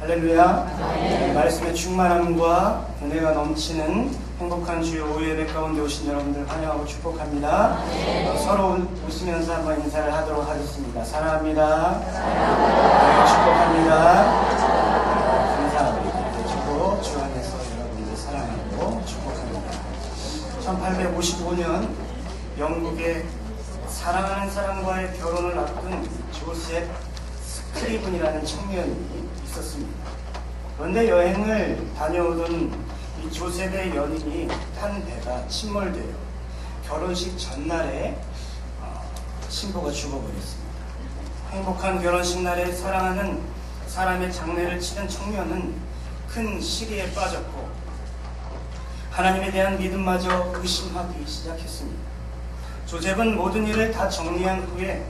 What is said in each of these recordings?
할렐루야. 네, 말씀의 충만함과 은혜가 넘치는 행복한 주요 오후 예배 가운데 오신 여러분들 환영하고 축복합니다. 서로 웃으면서 한번 인사를 하도록 하겠습니다. 사랑합니다. 네, 축복합니다. 감사합니다. 축복 주 안에서 여러분들 사랑하고 축복합니다. 1855년 영국의 사랑하는 사람과의 결혼을 앞둔 조셉 스크리븐이라는 청년이 있었습니다. 그런데 여행을 다녀오던 이 조셉의 연인이 탄 배가 침몰되어 결혼식 전날에 신부가 죽어버렸습니다. 행복한 결혼식 날에 사랑하는 사람의 장례를 치른 청년은 큰 시리에 빠졌고 하나님에 대한 믿음마저 의심하기 시작했습니다. 조셉은 모든 일을 다 정리한 후에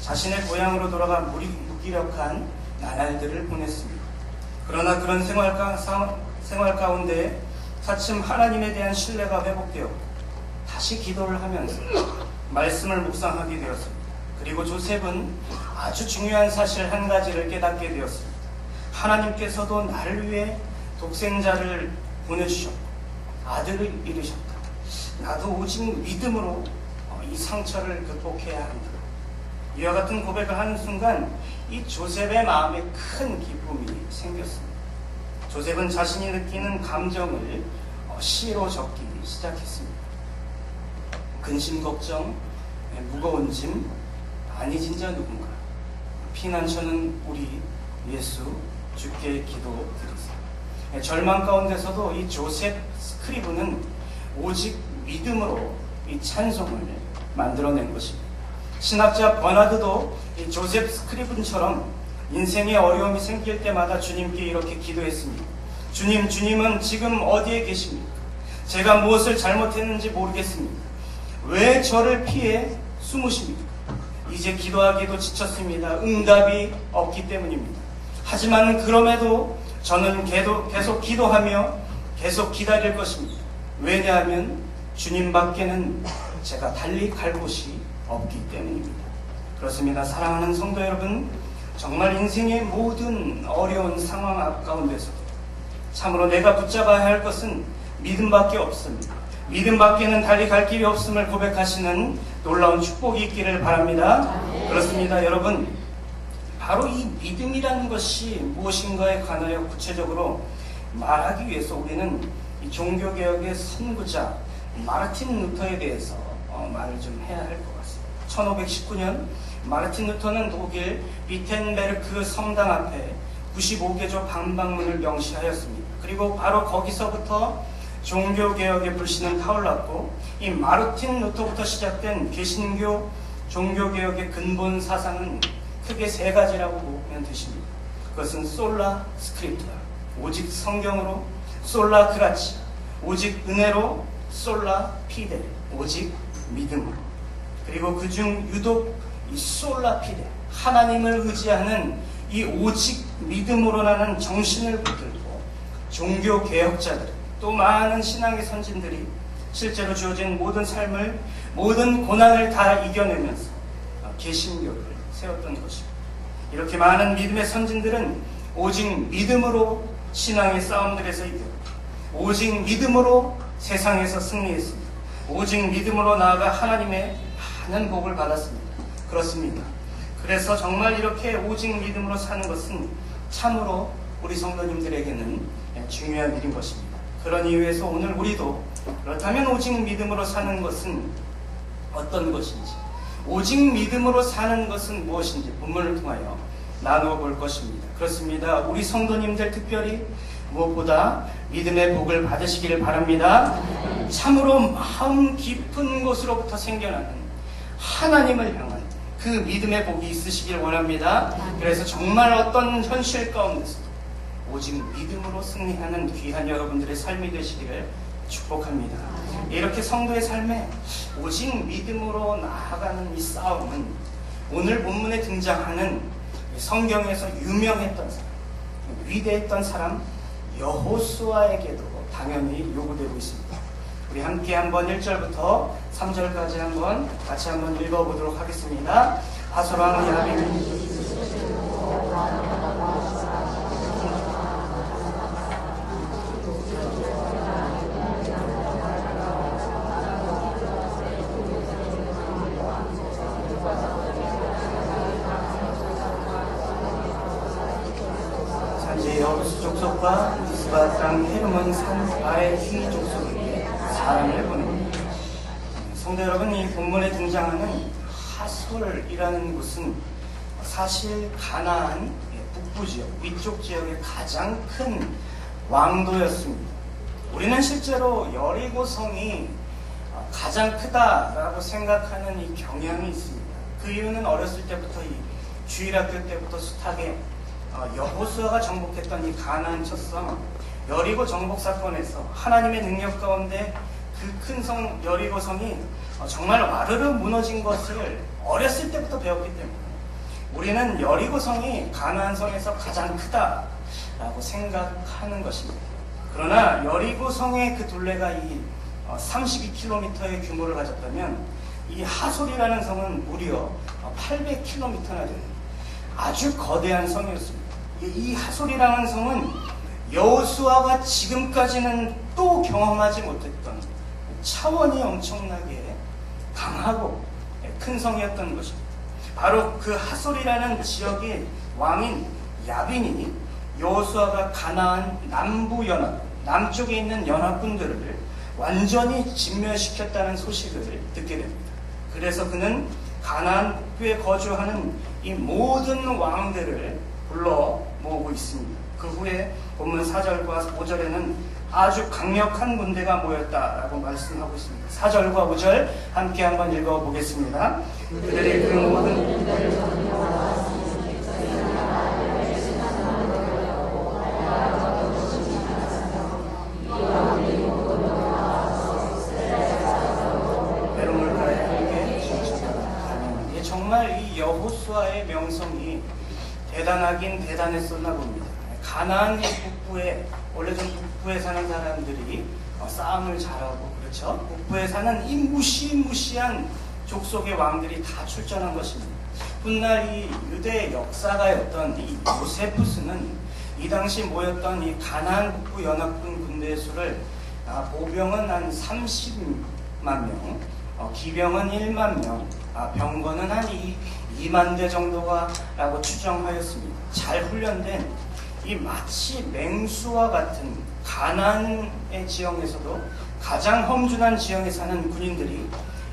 자신의 고향으로 돌아가 무기력한 나날들을 보냈습니다. 그러나 그런 생활 가운데 차츰 하나님에 대한 신뢰가 회복되었고 다시 기도를 하면서 말씀을 묵상하게 되었습니다. 그리고 조셉은 아주 중요한 사실 한 가지를 깨닫게 되었습니다. 하나님께서도 나를 위해 독생자를 보내주셨고 아들을 이루셨다. 나도 오직 믿음으로 이 상처를 극복해야 한다. 이와 같은 고백을 하는 순간 이 조셉의 마음에 큰 기쁨이 생겼습니다. 조셉은 자신이 느끼는 감정을 시로 적기 시작했습니다. 근심 걱정, 무거운 짐, 아니 진짜 누군가, 피난처는 우리 예수 주께 기도드리세요. 절망 가운데서도 이 조셉 스크리븐은 오직 믿음으로 이 찬송을 만들어낸 것입니다. 신학자 버나드도 이 조셉 스크리븐처럼 인생에 어려움이 생길 때마다 주님께 이렇게 기도했습니다. 주님은 지금 어디에 계십니까? 제가 무엇을 잘못했는지 모르겠습니다. 왜 저를 피해 숨으십니까? 이제 기도하기도 지쳤습니다. 응답이 없기 때문입니다. 하지만 그럼에도 저는 계속 기도하며 계속 기다릴 것입니다. 왜냐하면 주님밖에는 제가 달리 갈 곳이 없기 때문입니다. 그렇습니다. 사랑하는 성도 여러분, 정말 인생의 모든 어려운 상황 가운데서도 참으로 내가 붙잡아야 할 것은 믿음밖에 없습니다. 믿음밖에는 달리 갈 길이 없음을 고백하시는 놀라운 축복이 있기를 바랍니다. 그렇습니다. 여러분, 바로 이 믿음이라는 것이 무엇인가에 관하여 구체적으로 말하기 위해서 우리는 이 종교개혁의 선구자 마르틴 루터에 대해서 말을 좀 해야 할 것 같습니다. 1519년 마르틴 루터는 독일 비텐베르크 성당 앞에 95개조 방방문을 명시하였습니다. 그리고 바로 거기서부터 종교개혁의 불씨는 타올랐고 이 마르틴 루터부터 시작된 개신교 종교개혁의 근본 사상은 크게 세 가지라고 보면 되십니다. 그것은 솔라 스크립투라, 오직 성경으로, 솔라 그라치아, 오직 은혜로, 솔라 피데, 오직 믿음으로. 그리고 그중 유독 이 솔라 피데, 하나님을 의지하는 이 오직 믿음으로라는 정신을 붙들고 종교 개혁자들, 또 많은 신앙의 선진들이 실제로 주어진 모든 삶을, 모든 고난을 다 이겨내면서 개신교를 세웠던 것입니다. 이렇게 많은 믿음의 선진들은 오직 믿음으로 신앙의 싸움들에서 이겼고, 오직 믿음으로 세상에서 승리했습니다. 오직 믿음으로 나아가 하나님의 많은 복을 받았습니다. 그렇습니다. 그래서 정말 이렇게 오직 믿음으로 사는 것은 참으로 우리 성도님들에게는 중요한 일인 것입니다. 그런 이유에서 오늘 우리도 그렇다면 오직 믿음으로 사는 것은 어떤 것인지, 오직 믿음으로 사는 것은 무엇인지 본문을 통하여 나누어 볼 것입니다. 그렇습니다. 우리 성도님들 특별히 무엇보다 믿음의 복을 받으시기를 바랍니다. 참으로 마음 깊은 곳으로부터 생겨나는 하나님을 향한 그 믿음의 복이 있으시길 원합니다. 그래서 정말 어떤 현실 가운데서도 오직 믿음으로 승리하는 귀한 여러분들의 삶이 되시기를 축복합니다. 이렇게 성도의 삶에 오직 믿음으로 나아가는 이 싸움은 오늘 본문에 등장하는 성경에서 유명했던 사람, 위대했던 사람 여호수아에게도 당연히 요구되고 있습니다. 우리 함께 한번 1절부터 3절까지 한번 같이 한번 읽어보도록 하겠습니다. 하소랑 야빈 이제 여호수 족속과 미스바 땅 헤르몬 산 아의 휘 족속에게 사람을 보냅니다. 성도 여러분, 이 본문에 등장하는 하솔이라는 곳은 사실 가나안 북부 지역, 위쪽 지역의 가장 큰 왕도였습니다. 우리는 실제로 여리고성이 가장 크다라고 생각하는 이 경향이 있습니다. 그 이유는 어렸을 때부터 이 주일학교 때부터 숱하게 여호수아가 정복했던 이 가나안 첫성 여리고 정복 사건에서 하나님의 능력 가운데 그 큰 성 여리고성이 정말 와르르 무너진 것을 어렸을 때부터 배웠기 때문에 우리는 여리고성이 가나안 성에서 가장 크다라고 생각하는 것입니다. 그러나 여리고성의 그 둘레가 이 32km의 규모를 가졌다면 이 하솔이라는 성은 무려 800km나 되는 아주 거대한 성이었습니다. 이 하솔이라는 성은 여호수아가 지금까지는 또 경험하지 못했던 차원이 엄청나게 강하고 큰 성이었던 것입니다. 바로 그 하솔이라는 지역의 왕인 야빈이 여호수아가 가나안 남부 연합, 남쪽에 있는 연합군들을 완전히 진멸시켰다는 소식을 듣게 됩니다. 그래서 그는 가나안 북부에 거주하는 이 모든 왕들을 불러 모으고 있습니다. 그 후에 본문 4절과 5절에는 아주 강력한 군대가 모였다라고 말씀하고 있습니다. 4절과 5절 함께 한번 읽어보겠습니다. 그들이 그 모든 베로물가에 함께 진출하다. 정말 이 여호수아의 명성이 대단하긴 대단했었나 봅니다. 가나안 북부에 원래 좀 북부에 사는 사람들이 싸움을 잘하고 그렇죠. 북부에 사는 이 무시무시한 족속의 왕들이 다 출전한 것입니다. 훗날 이 유대 역사가였던 이 요세푸스는 이 당시 모였던 이 가나안 북부 연합군 군대 수를 보병은 한 30만 명, 기병은 1만 명, 병거는 한 2만 대 정도가 라고 추정하였습니다. 잘 훈련된 이 마치 맹수와 같은 가나안의 지형에서도 가장 험준한 지형에 사는 군인들이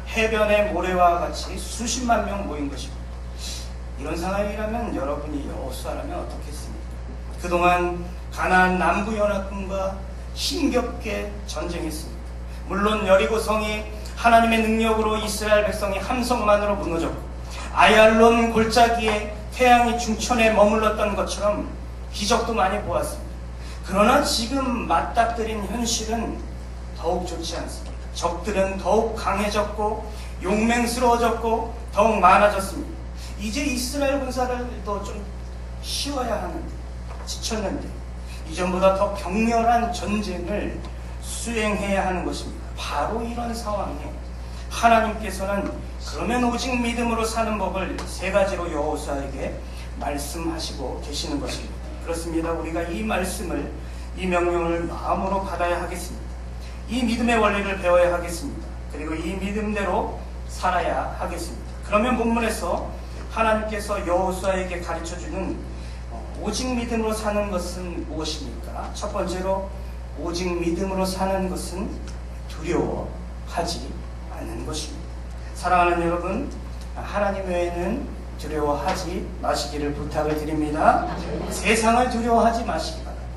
해변의 모래와 같이 수십만 명 모인 것입니다. 이런 상황이라면 여러분이 여호수아라면 어떻겠습니까? 그동안 가나안 남부연합군과 힘겹게 전쟁했습니다. 물론 여리고성이 하나님의 능력으로 이스라엘 백성이 함성만으로 무너졌고 아얄론 골짜기에 태양이 중천에 머물렀던 것처럼 기적도 많이 보았습니다. 그러나 지금 맞닥뜨린 현실은 더욱 좋지 않습니다. 적들은 더욱 강해졌고 용맹스러워졌고 더욱 많아졌습니다. 이제 이스라엘 군사들도 좀 쉬어야 하는데 지쳤는데 이전보다 더 격렬한 전쟁을 수행해야 하는 것입니다. 바로 이런 상황에 하나님께서는 그러면 오직 믿음으로 사는 법을 세 가지로 여호수아에게 말씀하시고 계시는 것입니다. 그렇습니다. 우리가 이 말씀을, 이 명령을 마음으로 받아야 하겠습니다. 이 믿음의 원리를 배워야 하겠습니다. 그리고 이 믿음대로 살아야 하겠습니다. 그러면 본문에서 하나님께서 여호수아에게 가르쳐주는 오직 믿음으로 사는 것은 무엇입니까? 첫 번째로 오직 믿음으로 사는 것은 두려워하지 않는 것입니다. 사랑하는 여러분, 하나님 외에는 두려워하지 마시기를 부탁을 드립니다. 세상을 두려워하지 마시기 바랍니다.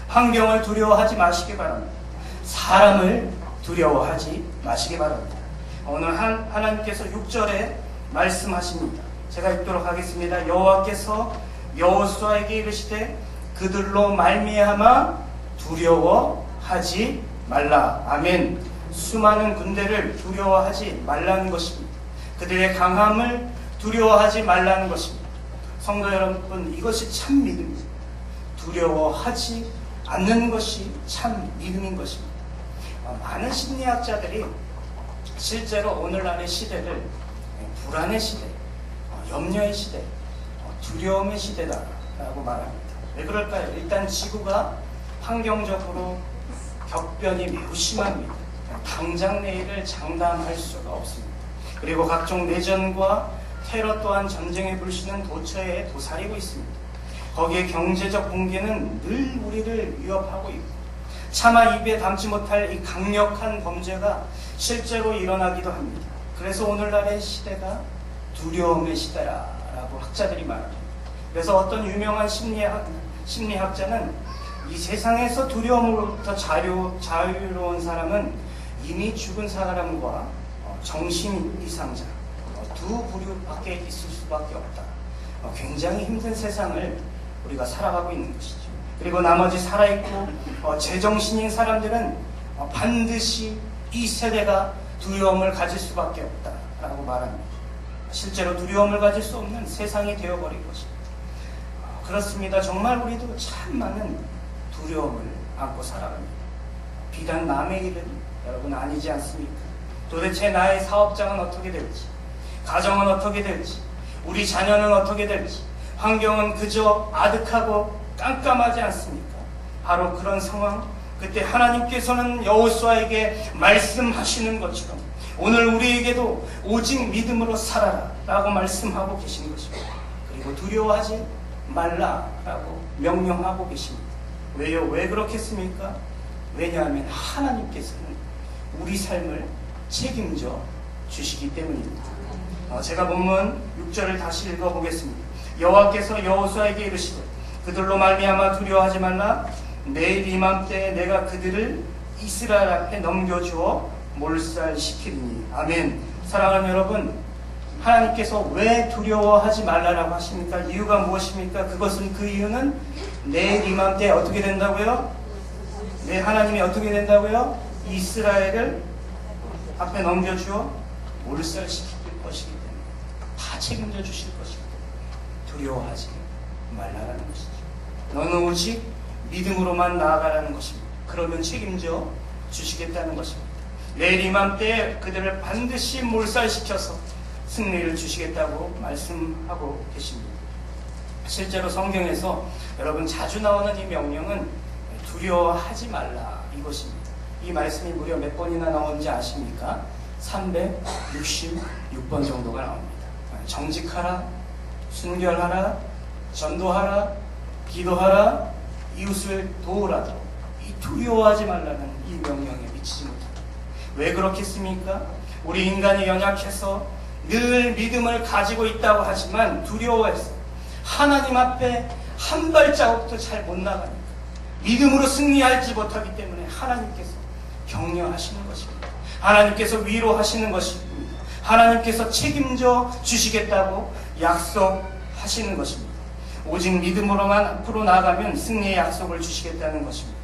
환경을 두려워하지 마시기 바랍니다. 사람을 두려워하지 마시기 바랍니다. 오늘 하나님께서 6절에 말씀하십니다. 제가 읽도록 하겠습니다. 여호와께서 여호수아에게 이르시되 그들로 말미암아 두려워하지 말라. 아멘. 수많은 군대를 두려워하지 말라는 것입니다. 그들의 강함을 두려워하지 말라는 것입니다. 성도 여러분, 이것이 참 믿음입니다. 두려워하지 않는 것이 참 믿음인 것입니다. 많은 심리학자들이 실제로 오늘날의 시대를 불안의 시대, 염려의 시대, 두려움의 시대다라고 말합니다. 왜 그럴까요? 일단 지구가 환경적으로 격변이 매우 심합니다. 당장 내일을 장담할 수가 없습니다. 그리고 각종 내전과 테러 또한 전쟁의 불씨는 도처에 도사리고 있습니다. 거기에 경제적 붕괴는 늘 우리를 위협하고 있고 차마 입에 담지 못할 이 강력한 범죄가 실제로 일어나기도 합니다. 그래서 오늘날의 시대가 두려움의 시대라고 학자들이 말합니다. 그래서 어떤 유명한 심리학자는 이 세상에서 두려움으로부터 자유로운 사람은 이미 죽은 사람과 정신 이상자 두 부류밖에 있을 수밖에 없다. 굉장히 힘든 세상을 우리가 살아가고 있는 것이죠. 그리고 나머지 살아있고 제정신인 사람들은 반드시 이 세대가 두려움을 가질 수밖에 없다라고 말합니다. 실제로 두려움을 가질 수 없는 세상이 되어버린 것입니다. 그렇습니다. 정말 우리도 참 많은 두려움을 안고 살아갑니다. 비단 남의 일은 여러분 아니지 않습니까? 도대체 나의 사업장은 어떻게 될지, 가정은 어떻게 될지, 우리 자녀는 어떻게 될지, 환경은 그저 아득하고 깜깜하지 않습니까? 바로 그런 상황, 그때 하나님께서는 여호수아에게 말씀하시는 것처럼 오늘 우리에게도 오직 믿음으로 살아라 라고 말씀하고 계신 것입니다. 그리고 두려워하지 말라라고 명령하고 계십니다. 왜요? 왜 그렇겠습니까? 왜냐하면 하나님께서는 우리 삶을 책임져 주시기 때문입니다. 제가 본문 6절을 다시 읽어보겠습니다. 여호와께서 여호수아에게 이르시되 그들로 말미암아 두려워하지 말라. 내일 이맘때에 내가 그들을 이스라엘 앞에 넘겨주어 몰살시키리니. 아멘. 사랑하는 여러분, 하나님께서 왜 두려워하지 말라라고 하십니까? 이유가 무엇입니까? 그것은 그 이유는 내일 이맘때에 어떻게 된다고요? 네, 하나님이 어떻게 된다고요? 이스라엘을 앞에 넘겨주어 몰살시킬 것이기 때문에, 다 책임져 주실 것이기 때문에 두려워하지 말라라는 것이죠. 너는 오직 믿음으로만 나아가라는 것입니다. 그러면 책임져 주시겠다는 것입니다. 내일 이맘때에 그들을 반드시 몰살시켜서 승리를 주시겠다고 말씀하고 계십니다. 실제로 성경에서 여러분 자주 나오는 이 명령은 두려워하지 말라 이것입니다. 이 말씀이 무려 몇 번이나 나오는지 아십니까? 366번 정도가 나옵니다. 정직하라, 순결하라, 전도하라, 기도하라, 이웃을 도우라도 이 두려워하지 말라는 이 명령에 미치지 못합니다. 왜 그렇겠습니까? 우리 인간이 연약해서 늘 믿음을 가지고 있다고 하지만 두려워해서 하나님 앞에 한 발자국도 잘 못 나가니까 믿음으로 승리하지 못하기 때문에 하나님께서 격려하시는 것입니다. 하나님께서 위로하시는 것입니다. 하나님께서 책임져 주시겠다고 약속하시는 것입니다. 오직 믿음으로만 앞으로 나아가면 승리의 약속을 주시겠다는 것입니다.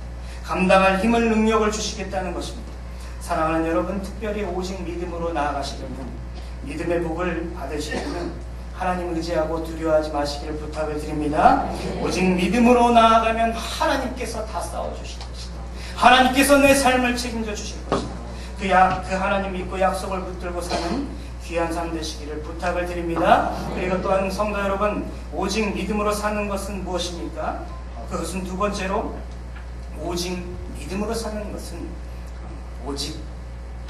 감당할 힘을 능력을 주시겠다는 것입니다. 사랑하는 여러분, 특별히 오직 믿음으로 나아가시려면, 믿음의 복을 받으시려면 하나님을 의지하고 두려워하지 마시기를 부탁을 드립니다. 오직 믿음으로 나아가면 하나님께서 다 싸워주실 것입니다. 하나님께서 내 삶을 책임져 주실 것입니다. 그 하나님 믿고 약속을 붙들고 사는 귀한 삶 되시기를 부탁을 드립니다. 그리고 또한 성도 여러분, 오직 믿음으로 사는 것은 무엇입니까? 그것은 두 번째로, 오직 믿음으로 사는 것은 오직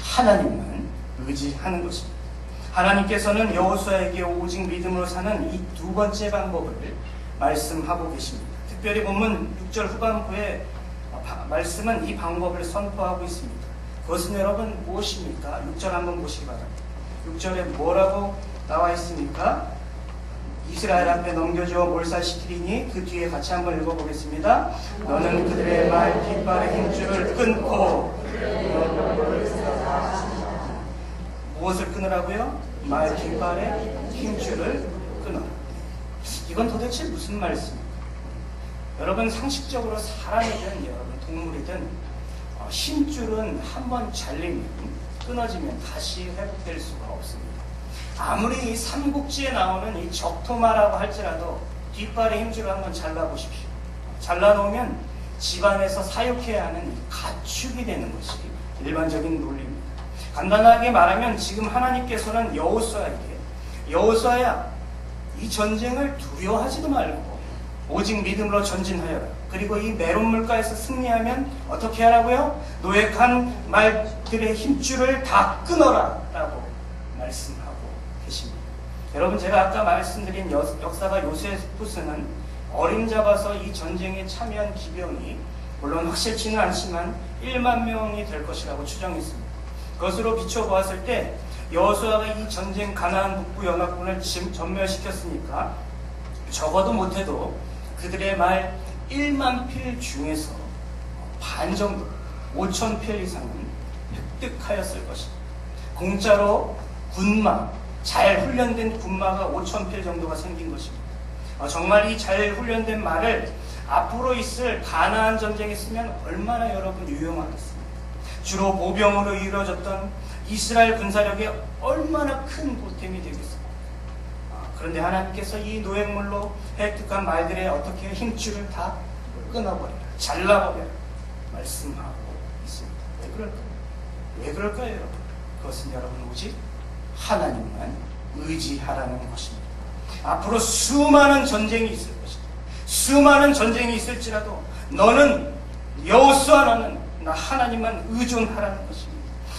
하나님만 의지하는 것입니다. 하나님께서는 여호수아에게 오직 믿음으로 사는 이 두 번째 방법을 말씀하고 계십니다. 특별히 본문 6절 후반부에 말씀은 이 방법을 선포하고 있습니다. 그것은 여러분 무엇입니까? 6절 한번 보시기 바랍니다. 6절에 뭐라고 나와 있습니까? 이스라엘 앞에 넘겨주어 몰살시키리니. 그 뒤에 같이 한번 읽어보겠습니다. 너는 그들의 말 뒷발의 힘줄을 끊고. 무엇을 끊으라고요? 말 뒷발의 힘줄을 끊어. 이건 도대체 무슨 말씀입니까? 여러분, 상식적으로 사람이든 여러분 동물이든 힘줄은 한번 잘리면, 끊어지면 다시 회복될 수가 없습니다. 아무리 이 삼국지에 나오는 이 적토마라고 할지라도 뒷발의 힘줄을 한번 잘라보십시오. 잘라놓으면 집안에서 사육해야 하는 가축이 되는 것이 일반적인 논리입니다. 간단하게 말하면 지금 하나님께서는 여호수아야, 이 전쟁을 두려워하지도 말고 오직 믿음으로 전진하여라. 그리고 이 메론 물가에서 승리하면 어떻게 하라고요? 노획한 말들의 힘줄을 다 끊어라 라고 말씀하고 계십니다. 여러분, 제가 아까 말씀드린 역사가 요세푸스는 어림잡아서 이 전쟁에 참여한 기병이 물론 확실치는 않지만 1만 명이 될 것이라고 추정했습니다. 그것으로 비춰보았을 때 여호수아가 이 전쟁 가나안 북부 연합군을 전멸시켰으니까 적어도 못해도 그들의 말 1만 필 중에서 반 정도, 5천 필 이상은 획득하였을 것입니다. 공짜로 군마, 잘 훈련된 군마가 5천 필 정도가 생긴 것입니다. 정말 이 잘 훈련된 말을 앞으로 있을 가나안 전쟁에 쓰면 얼마나 여러분 유용하겠습니까? 주로 보병으로 이루어졌던 이스라엘 군사력에 얼마나 큰 보탬이 되겠습니까? 그런데 하나님께서 이 노획물로 획득한 말들의 어떻게 힘줄을 다 끊어버려라, 잘라버려라 말씀하고 있습니다. 왜 그럴까요? 왜 그럴까요, 여러분? 그것은 여러분 오직 하나님만 의지하라는 것입니다. 앞으로 수많은 전쟁이 있을 것입니다. 수많은 전쟁이 있을지라도 너는 여호수아 너는 나 하나님만 의존하라는 것입니다.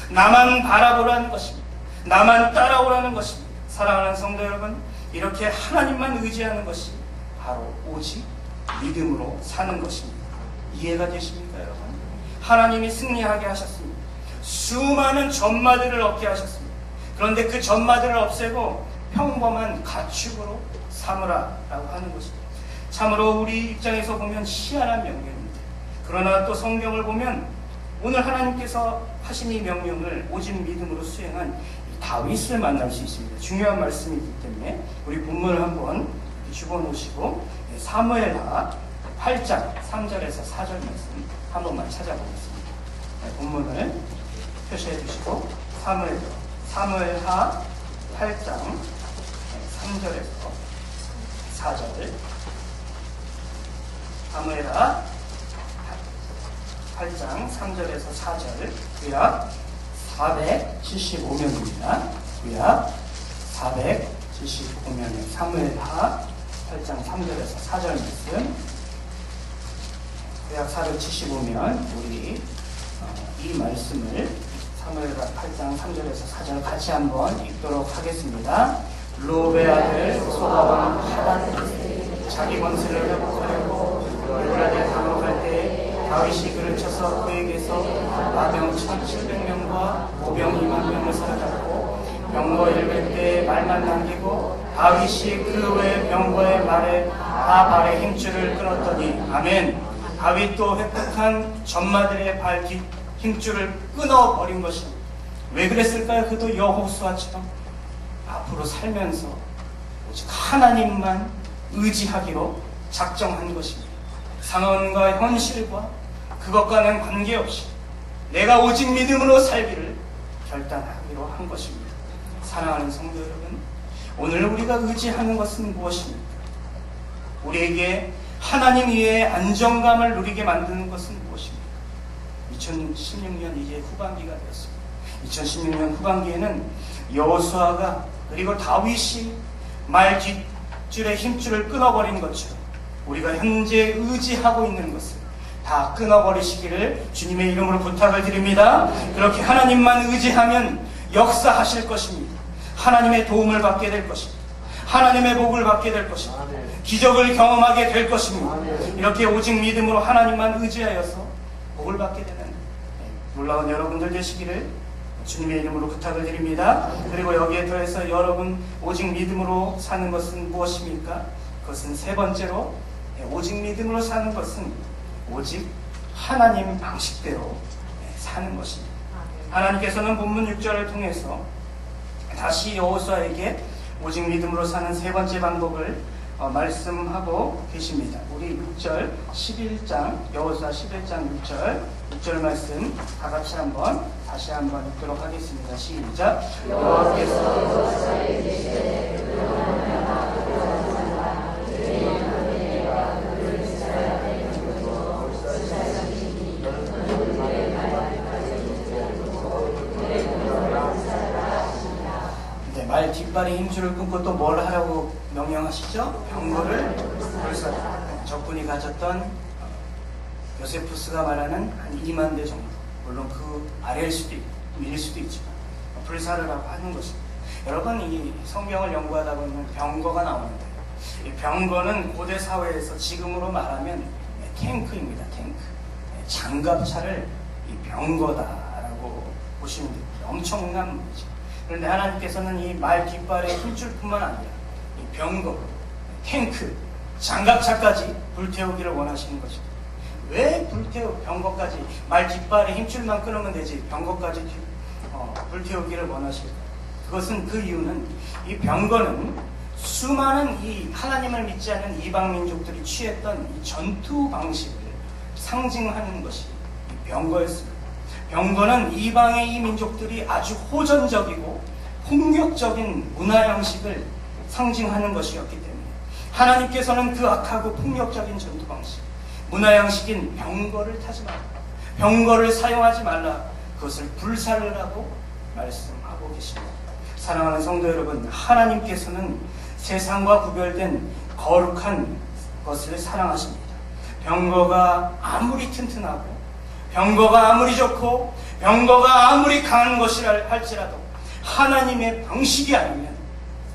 나만 바라보라는 것입니다. 나만 따라오라는 것입니다. 사랑하는 성도 여러분, 이렇게 하나님만 의지하는 것이 바로 오직 믿음으로 사는 것입니다. 이해가 되십니까, 여러분? 하나님이 승리하게 하셨습니다. 수많은 전마들을 얻게 하셨습니다. 그런데 그 전마들을 없애고 평범한 가축으로 삼으라라고 하는 것입니다. 참으로 우리 입장에서 보면 희한한 명령입니다. 그러나 또 성경을 보면 오늘 하나님께서 하신 이 명령을 오직 믿음으로 수행한 다윗을 만날 수 있습니다. 중요한 말씀이기 때문에 우리 본문을 한번 집어놓으시고 사무엘하 8장 3절에서 4절 말씀 한 번만 찾아보겠습니다. 본문을 표시해 주시고 사무엘하 8장 3절에서 4절 사무엘하 8장 3절에서 4절 구약 475면입니다. 구약 475면의 사무엘하 8장 3절에서 4절 말씀 구약 475면 우리 이 말씀을 사무엘하 8장 3절에서 4절 같이 한번 읽도록 하겠습니다. 르호벨 아들 소바왕 하닷 자기 권세를 회복하려고 유브라데 강으로 갈 때에 다윗이 그를 쳐서 그에게서 마병 1,700명과 보병 2만 명을 사로잡고 병거 읽을 때 말만 남기고 다윗이 그 외 병거의 말에 다 발의 힘줄을 끊었더니 아멘. 다윗도 획득한 전마들의 발 힘줄을 끊어버린 것입니다. 왜 그랬을까요? 그도 여호수아처럼 앞으로 살면서 오직 하나님만 의지하기로 작정한 것입니다. 상황과 현실과 그것과는 관계없이 내가 오직 믿음으로 살기를 결단하기로 한 것입니다. 사랑하는 성도 여러분, 오늘 우리가 의지하는 것은 무엇입니까? 우리에게 하나님 위에 안정감을 누리게 만드는 것은 무엇입니까? 2016년 이제 후반기가 되었습니다. 2016년 후반기에는 여호수아가 그리고 다윗이 말 뒷줄의 힘줄을 끊어버린 것처럼 우리가 현재 의지하고 있는 것을 다 끊어버리시기를 주님의 이름으로 부탁을 드립니다. 그렇게 하나님만 의지하면 역사하실 것입니다. 하나님의 도움을 받게 될 것입니다. 하나님의 복을 받게 될 것입니다. 기적을 경험하게 될 것입니다. 이렇게 오직 믿음으로 하나님만 의지하여서 복을 받게 되는 놀라운 여러분들 되시기를 주님의 이름으로 부탁을 드립니다. 그리고 여기에 더해서 여러분 오직 믿음으로 사는 것은 무엇입니까? 그것은 세 번째로 오직 믿음으로 사는 것은 오직 하나님 방식대로 사는 것입니다. 하나님께서는 본문 6절을 통해서 다시 여호수아에게 오직 믿음으로 사는 세 번째 방법을 말씀하고 계십니다. 우리 6절 11장 여호수아 11장 6절 말씀 다 같이 다시 한번 읽도록 하겠습니다. 시작. 여호와께서 여호수아에게 이르시되 말 뒷발의 힘줄을 끊고 또 뭘 하라고 명령하시죠? 병거를 불사라. 적군이 가졌던 요세푸스가 말하는 한 2만 대 정도, 물론 그 아래일 수도 있고 위일 수도 있지만 불사르라고 하는 것입니다. 여러분 이 성경을 연구하다 보면 병거가 나오는데 이 병거는 고대 사회에서 지금으로 말하면 탱크입니다. 탱크. 장갑차를 이 병거다라고 보시면 됩니다. 엄청난 문제죠. 그런데 하나님께서는 이 말 깃발의 힘줄 뿐만 아니라 이 병거, 탱크, 장갑차까지 불태우기를 원하시는 것입니다. 왜 병거까지 말 깃발의 힘줄만 끊으면 되지 병거까지 불태우기를 원하실까요? 그것은 그 이유는 이 병거는 수많은 이 하나님을 믿지 않는 이방 민족들이 취했던 이 전투 방식을 상징하는 것이 이 병거였습니다. 병거는 이방의 이 민족들이 아주 호전적이고 폭력적인 문화 양식을 상징하는 것이었기 때문에 하나님께서는 그 악하고 폭력적인 전투 방식, 문화 양식인 병거를 타지 말라, 병거를 사용하지 말라, 그것을 불살르라고 말씀하고 계십니다. 사랑하는 성도 여러분, 하나님께서는 세상과 구별된 거룩한 것을 사랑하십니다. 병거가 아무리 튼튼하고 병거가 아무리 좋고 병거가 아무리 강한 것이라 할지라도 하나님의 방식이 아니면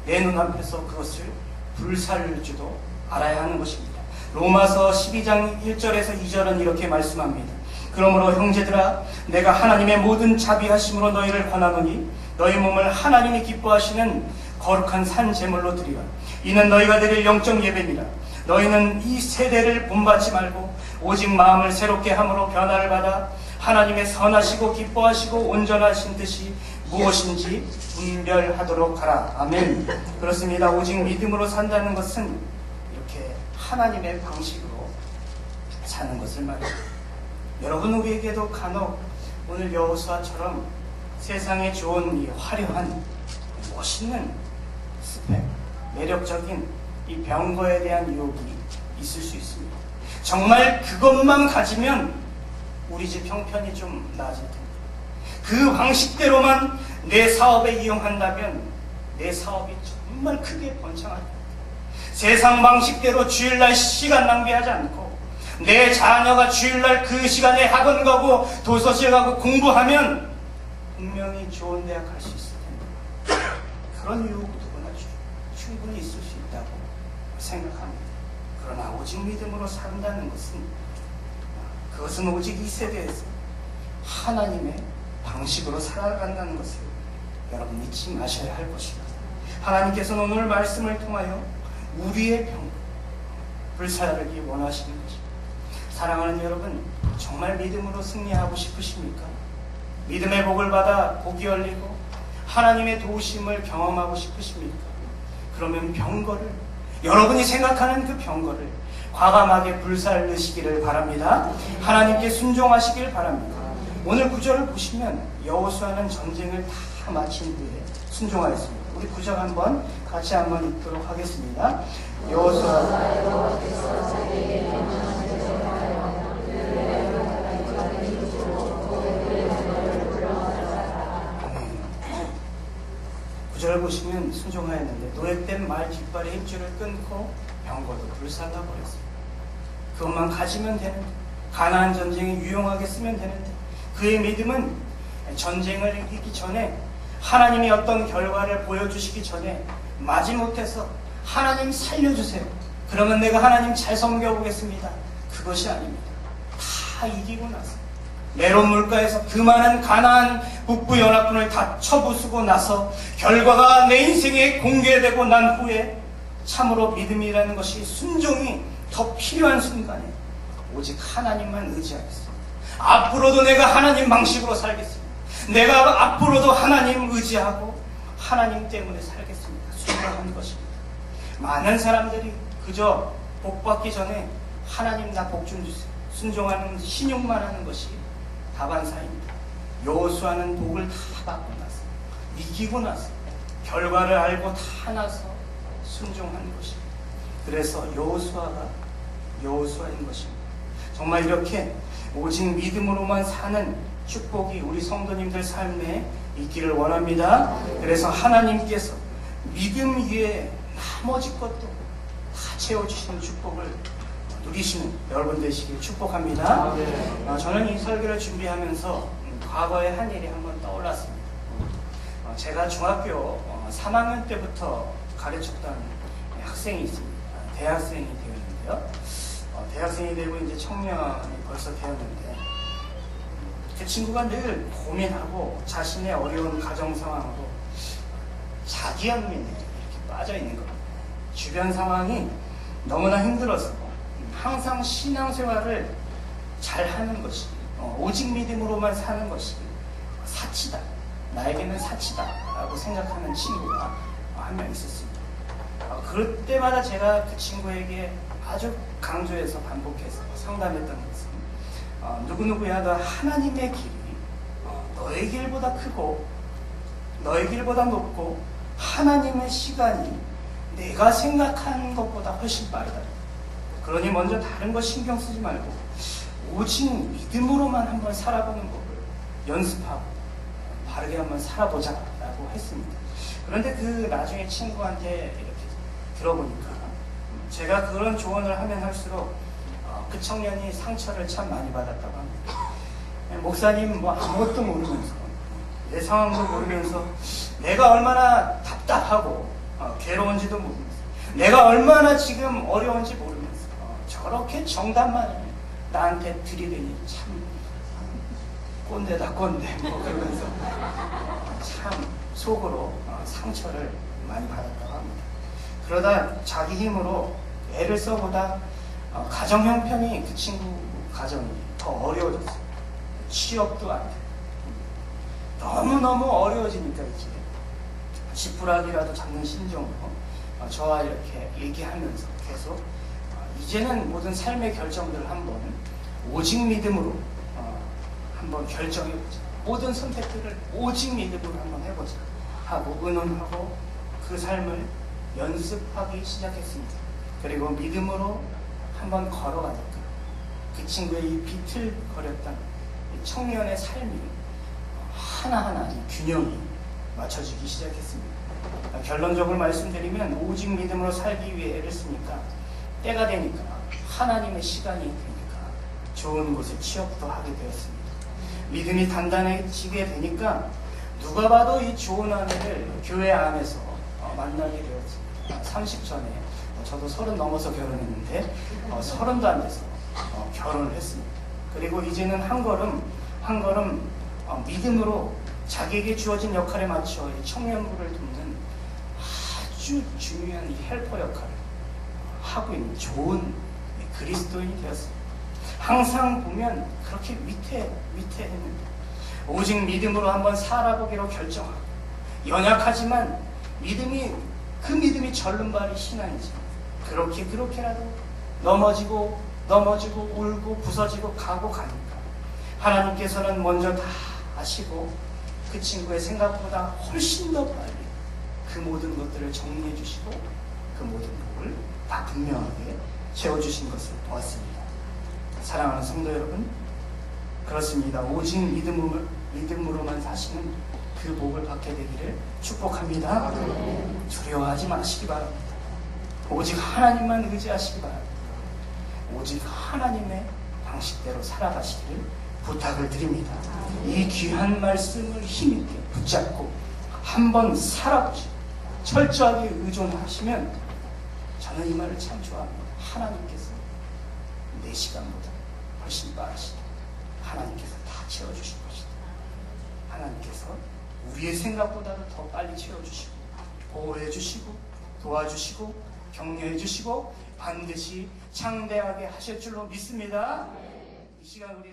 내 눈앞에서 그것을 불살르지도 알아야 하는 것입니다. 로마서 12장 1절에서 2절은 이렇게 말씀합니다. 그러므로 형제들아, 내가 하나님의 모든 자비하심으로 너희를 권하노니 너희 몸을 하나님이 기뻐하시는 거룩한 산 제물로 드리라. 이는 너희가 드릴 영적 예배니라. 너희는 이 세대를 본받지 말고 오직 마음을 새롭게 함으로 변화를 받아 하나님의 선하시고 기뻐하시고 온전하신 뜻이 무엇인지 분별하도록 하라. 아멘. 그렇습니다. 오직 믿음으로 산다는 것은 이렇게 하나님의 방식으로 사는 것을 말합니다. 여러분, 우리에게도 간혹 오늘 여호수아처럼 세상에 좋은 이 화려한 멋있는 스펙, 매력적인 이 병거에 대한 유혹이 있을 수 있습니다. 정말 그것만 가지면 우리 집 형편이 좀 나아질 텐데, 그 방식대로만 내 사업에 이용한다면 내 사업이 정말 크게 번창할 텐데, 세상 방식대로 주일날 시간 낭비하지 않고 내 자녀가 주일날 그 시간에 학원 가고 도서실 가고 공부하면 분명히 좋은 대학 갈 수 있을 텐데, 그런 유혹 누구나 충분히 있을 수 있다고 생각합니다. 그러나 오직 믿음으로 산다는 그것은 오직 이 세대에서 하나님의 방식으로 살아간다는 것을 여러분 잊지 마셔야 할 것입니다. 하나님께서는 오늘 말씀을 통하여 우리의 병, 불살르기 원하시는 것입니다. 사랑하는 여러분, 정말 믿음으로 승리하고 싶으십니까? 믿음의 복을 받아 복이 열리고 하나님의 도우심을 경험하고 싶으십니까? 그러면 병거를, 여러분이 생각하는 그 병거를 과감하게 불살르시기를 바랍니다. 하나님께 순종하시길 바랍니다. 오늘 구절을 보시면 여호수아는 전쟁을 다 마친 후에 순종하였습니다. 우리 구절 한번 같이 한번 읽도록 하겠습니다. 여호수아 구절을 보시면 순종하였는데 노획된 말 깃발의 힘줄을 끊고 병거도 불살라 버렸습니다. 그것만 가지면 되는데, 가나안 전쟁에 유용하게 쓰면 되는데, 그의 믿음은 전쟁을 이기기 전에 하나님이 어떤 결과를 보여주시기 전에 마지못해서 하나님 살려주세요, 그러면 내가 하나님 잘 섬겨보겠습니다, 그것이 아닙니다. 다 이기고 나서 메론 물가에서 그 많은 가나안 북부 연합군을 다 쳐부수고 나서 결과가 내 인생에 공개되고 난 후에 참으로 믿음이라는 것이, 순종이 더 필요한 순간에 오직 하나님만 의지하겠습니다. 앞으로도 내가 하나님 방식으로 살겠습니다. 내가 앞으로도 하나님 의지하고 하나님 때문에 살겠습니다. 순종하는 것입니다. 많은 사람들이 그저 복 받기 전에 하나님 나 복 좀 주세요, 순종하는 신용만 하는 것이 다반사입니다. 여호수아는 복을 다 받고 나서, 이기고 나서, 결과를 알고 다 나서 순종하는 것입니다. 그래서 여호수아인 것입니다. 정말 이렇게 오직 믿음으로만 사는 축복이 우리 성도님들 삶에 있기를 원합니다. 그래서 하나님께서 믿음 위에 나머지 것도 다 채워주시는 축복을 누리시는 여러분 되시길 축복합니다. 저는 이 설교를 준비하면서 과거의 한 일이 한번 떠올랐습니다. 제가 중학교 3학년 때부터 가르쳤던 학생이 있습니다. 대학생이 되었는데요. 대학생이 되고 이제 청년이 벌써 되었는데 그 친구가 늘 고민하고 자신의 어려운 가정 상황으로 자기연민에 이렇게 빠져 있는 겁니다. 주변 상황이 너무나 힘들어서 항상 신앙생활을 잘 하는 것이 오직 믿음으로만 사는 것이 사치다. 나에게는 사치다 라고 생각하는 친구가 한 명 있었습니다. 그럴 때마다 제가 그 친구에게 아주 강조해서 반복해서 상담했던 것은 누구누구야 너 하나님의 길이 너의 길보다 크고 너의 길보다 높고 하나님의 시간이 내가 생각하는 것보다 훨씬 빠르다. 그러니 먼저 다른 거 신경 쓰지 말고 오직 믿음으로만 한번 살아보는 법을 연습하고 바르게 한번 살아보자 라고 했습니다. 그런데 그 나중에 친구한테 이렇게 들어보니까 제가 그런 조언을 하면 할수록 그 청년이 상처를 참 많이 받았다고 합니다. 목사님 뭐 아무것도 모르면서 내 상황도 모르면서 내가 얼마나 답답하고 괴로운지도 모르면서 내가 얼마나 지금 어려운지 모르면서 저렇게 정답만 나한테 들이대니 참 꼰대다 꼰대 뭐 그러면서 참 속으로 상처를 많이 받았다고 합니다. 그러다 자기 힘으로 애를 써보다 가정 형편이 그 친구 가정이 더 어려워졌어요. 취업도 안 돼. 너무너무 어려워지니까 이제 지푸라기라도 잡는 심정으로 저와 이렇게 얘기하면서 계속 이제는 모든 삶의 결정들을 한번 오직 믿음으로 한번 결정해보자. 모든 선택들을 오직 믿음으로 한번 해보자 하고 의논하고 그 삶을 연습하기 시작했습니다. 그리고 믿음으로 한번 걸어가니까 그 친구의 이 비틀거렸던 이 청년의 삶이 하나하나 이 균형이 맞춰지기 시작했습니다. 결론적으로 말씀드리면 오직 믿음으로 살기 위해 애를 쓰니까 때가 되니까 하나님의 시간이 되니까 좋은 곳에 취업도 하게 되었습니다. 믿음이 단단해지게 되니까 누가 봐도 이 좋은 아내를 교회 안에서 만나게 되었습니다. 30 전에 저도 30 넘어서 결혼했는데 30도 안 돼서 결혼을 했습니다. 그리고 이제는 한 걸음 한 걸음 믿음으로 자기에게 주어진 역할에 맞춰 이 청년부를 돕는 아주 중요한 이 헬퍼 역할을 하고 있는 좋은 그리스도인이 되었습니다. 항상 보면 그렇게 위태했는데 오직 믿음으로 한번 살아보기로 결정하고 연약하지만 그 믿음이 절름발이 신앙이지. 그렇게라도 넘어지고 울고 부서지고 가니까 하나님께서는 먼저 다 아시고 그 친구의 생각보다 훨씬 더 빨리 그 모든 것들을 정리해 주시고 그 모든 복을 다 분명하게 채워주신 것을 보았습니다. 사랑하는 성도 여러분, 그렇습니다. 오직 믿음으로만 사시는 그 복을 받게 되기를 축복합니다. 두려워하지 마시기 바랍니다. 오직 하나님만 의지하시기 바랍니다. 오직 하나님의 방식대로 살아가시기를 부탁을 드립니다. 이 귀한 말씀을 힘있게 붙잡고 한번 살아보시고 철저하게 의존하시면 저는 이 말을 참 좋아합니다. 하나님께서 내 시간보다 훨씬 빠르시다. 하나님께서 다 채워주실 것이다. 하나님께서 우리의 생각보다도 더 빨리 채워주시고 보호해주시고 도와주시고 격려해주시고 반드시 창대하게 하실 줄로 믿습니다. 이 시간 우리